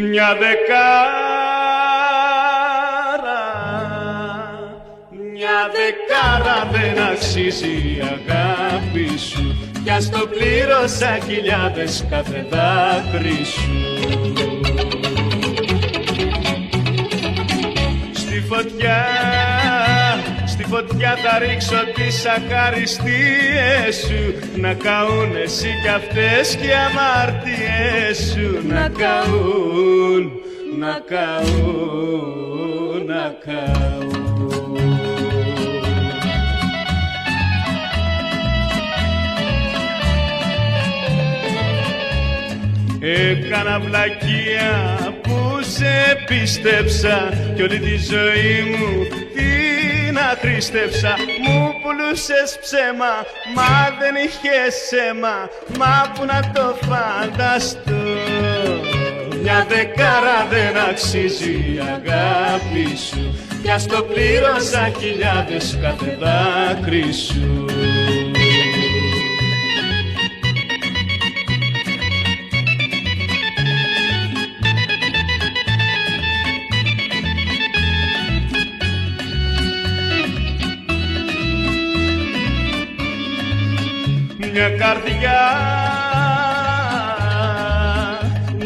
Μια δεκάρα δεν αξίζει η αγάπη σου, κι ας το πλήρωσα χιλιάδες κάθε δάκρυ σου. Στη φωτιά θα ρίξω τις αχαριστίες σου, να καούν εσύ κι αυτές και οι αμαρτίες σου. Να καούν, να καούν, να καούν. Έκανα βλακεία που σε πίστεψα κι όλη τη ζωή μου την αχρήστεψα. Μου πουλούσες ψέμα, μα δεν είχες αίμα, μα που να το φανταστώ. Μια δεκάρα δεν αξίζει η αγάπη σου, κι ας το πλήρωσα χιλιάδες κάθε δάκρυ σου.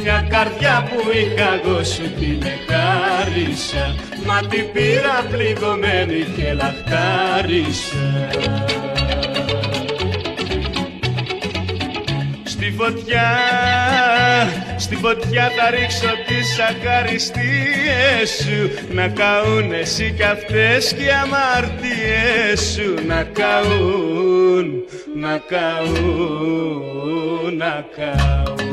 Μια καρδιά που είχα εγώ σου την εχάρισα, μα την πήρα πληγωμένη και λαχτάρισα. Στη φωτιά θα ρίξω τις αχαριστίες σου, να καούν εσύ κι αυτές και οι αμαρτίες σου. Να καούν, να καούν, να καούν.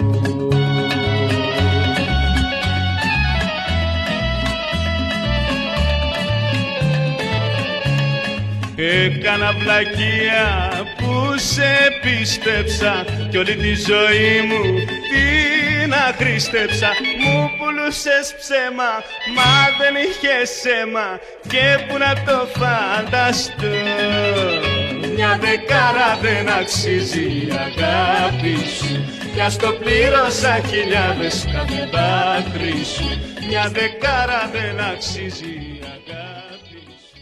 Έκανα βλακεία που σε πίστεψα κι όλη τη ζωή μου την αχρήστεψα. Μου πουλούσες ψέμα, μα δεν είχες αίμα, και που να το φανταστώ. Μια δεκάρα δεν αξίζει η αγάπη σου, κι ας το πλήρωσα χιλιάδες κάθε δάκρυ σου. Μια δεκάρα δεν αξίζει η αγάπη σου.